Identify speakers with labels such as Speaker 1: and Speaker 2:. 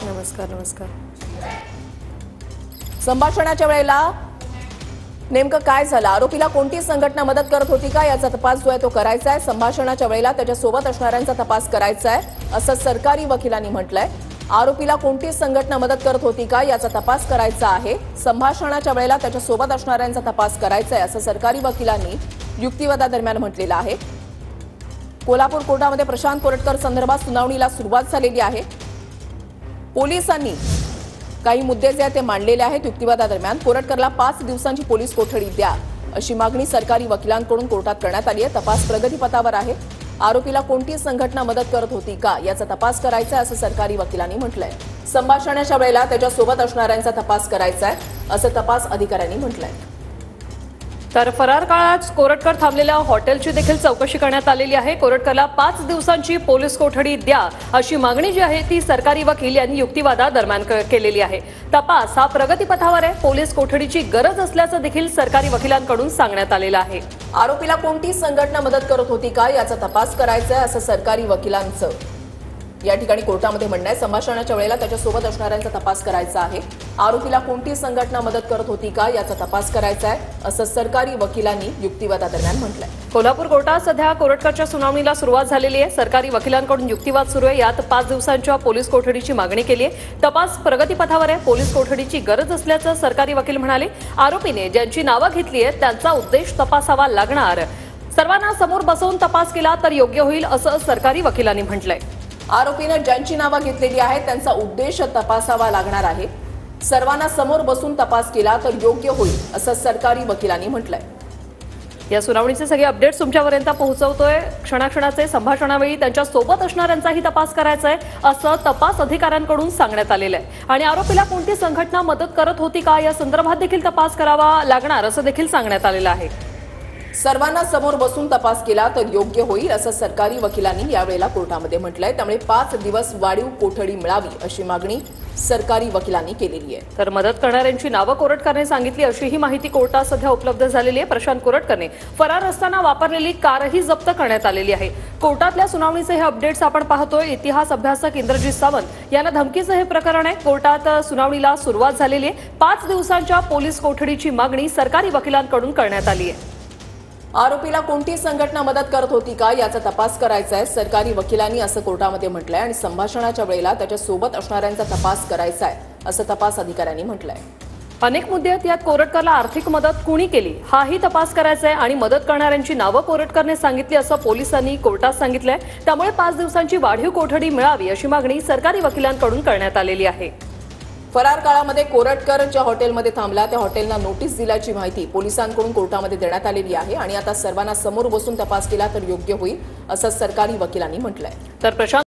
Speaker 1: नमस्कार. संभाषणाच्या वेळेला नेमकं काय झालं, आरोपीला कोणती संघटना मदत करत होती का याचा तपास जो आहे तो करायचा आहे. संभाषणाच्या वेळेला त्याच्यासोबत असणाऱ्यांचा तपास करायचा आहे असं सरकारी वकिलांनी म्हटलंय. आरोपीला कोणती संघटना मदत करत होती का याचा तपास करायचा आहे. संभाषणाच्या वेळेला त्याच्यासोबत असणाऱ्यांचा तपास करायचा आहे असं सरकारी वकिलांनी युक्तिवादादरम्यान म्हटलेलं आहे. कोल्हापूर कोर्टामध्ये प्रशांत कोरटकर संदर्भात सुनावणीला सुरुवात झालेली आहे. पोलिसांनी काही मुद्दे जे आहेत ते मांडलेले आहेत. युक्तिवादादरम्यान कोरटकरला 5 दिवसांची पोलीस कोठडी द्या अशी मागणी सरकारी वकिलांकडून कोर्टात करण्यात आली आहे. तपास प्रगतीपथावर आहे. आरोपीला कोणती संघटना मदत करत होती का याचा तपास करायचा आहे असं सरकारी वकिलांनी म्हटलंय. संभाषणाच्या वेळेला त्याच्यासोबत असणाऱ्यांचा तपास करायचा आहे असं तपास अधिकाऱ्यांनी म्हटलंय.
Speaker 2: तर फरार काळात कोरटकर थांबलेल्या हॉटेलची देखील चौकशी करण्यात आलेली आहे. कोरटकरला 5 दिवसांची पोलीस कोठडी द्या अशी मागणी जी आहे ती सरकारी वकील यांनी युक्तिवादादरम्यान केलेली आहे. तपास हा प्रगतीपथावर आहे. पोलीस कोठडीची गरज असल्याचं देखील सरकारी वकिलांकडून सांगण्यात आलेलं आहे.
Speaker 1: आरोपीला कोणती संघटना मदत करत होती का याचा तपास करायचा आहे असं सरकारी वकिलांचं या ठिकाणी कोर्टामध्ये म्हणणं आहे. संभाषणाच्या वेळेला त्याच्यासोबत असणाऱ्यांचा तपास करायचा आहे. आरोपीला कोणती संघटना मदत करत होती का याचा तपास करायचा आहे असं सरकारी वकिलांनी युक्तिवादादरम्यान म्हटलंय.
Speaker 2: कोल्हापूर कोर्टात सध्या कोरटकरच्या सुनावणीला सुरुवात झालेली आहे. सरकारी वकिलांकडून युक्तिवाद सुरू आहे. यात 5 दिवसांच्या पोलीस कोठडीची मागणी केली आहे. तपास प्रगतीपथावर आहे. पोलीस कोठडीची गरज असल्याचं सरकारी वकील म्हणाले. आरोपीने ज्यांची नावं घेतली आहेत त्यांचा उद्देश तपासावा लागणार. सर्वांना समोर बसवून तपास केला तर योग्य होईल असं सरकारी वकिलांनी म्हटलंय.
Speaker 1: आरोपीनं ज्यांची नावं घेतलेली आहेत त्यांचा उद्देश तपासावा लागणार आहे. सर्वांना समोर बसून तपास केला तर योग्य होईल असं सरकारी वकिलांनी म्हटलंय.
Speaker 2: या सुनावणीचे सगळे अपडेट्स तुमच्यापर्यंत पोहोचवतोय. क्षणाक्षणाचे संभाषणावेळी त्यांच्या सोबत असणाऱ्यांचाही तपास करायचा आहे असं तपास अधिकाऱ्यांकडून सांगण्यात आलेलं आहे. आणि आरोपीला कोणती संघटना मदत करत होती का या संदर्भात देखील तपास करावा लागणार असं देखील सांगण्यात आलेलं आहे.
Speaker 1: सर्वांना समोर बसून तपास केला तर योग्य होईल असं सरकारी वकिलांनी यावेळेला कोर्टामध्ये म्हटलंय. त्यामुळे 5 दिवस वाढीव कोठडी मिळावी अशी मागणी सरकारी वकिलांनी केलेली आहे.
Speaker 2: तर मदत करणाऱ्यांची नावं कोरटकरने सांगितली अशी ही माहिती कोर्टात सध्या उपलब्ध झालेली आहे. प्रशांत कोरटकरने फरार असताना वापरलेली कारही जप्त करण्यात आलेली आहे. कोर्टातल्या सुनावणीचे हे अपडेट्स आपण पाहतोय. इतिहास अभ्यासक इंद्रजित सावंत यांना धमकीचं हे प्रकरण आहे. कोर्टात सुनावणीला सुरुवात झालेली आहे. 5 दिवसांच्या पोलीस कोठडीची मागणी सरकारी वकिलांकडून करण्यात आली आहे.
Speaker 1: आरोपीला कोणती संघटना मदत करत होती का याचा तपास करायचा आहे सरकारी वकिलांनी असं कोर्टामध्ये म्हटलंय. आणि संभाषणाच्या वेळेला त्याच्यासोबत असणाऱ्यांचा तपास करायचा आहे असं तपास अधिकाऱ्यांनी म्हटलंय.
Speaker 2: अनेक मुद्दे आहेत. यात कोरटकरला आर्थिक मदत कुणी केली हाही तपास करायचा आहे. आणि मदत करणाऱ्यांची नावं कोरटकरने सांगितली असं पोलिसांनी कोर्टात सांगितलंय. त्यामुळे 5 दिवसांची वाढीव कोठडी मिळावी अशी मागणी सरकारी वकिलांकडून करण्यात आलेली आहे.
Speaker 1: फरार काळामध्ये कोरटकर ज्या हॉटेलमध्ये थांबला त्या हॉटेलला नोटीस दिल्याची माहिती पोलिसांकडून कोर्टामध्ये देण्यात आलेली आहे. आणि आता सर्वांना समोर बसून तपास केला तर योग्य होईल असं सरकारी वकिलांनी म्हटलंय.
Speaker 2: तर प्रशांत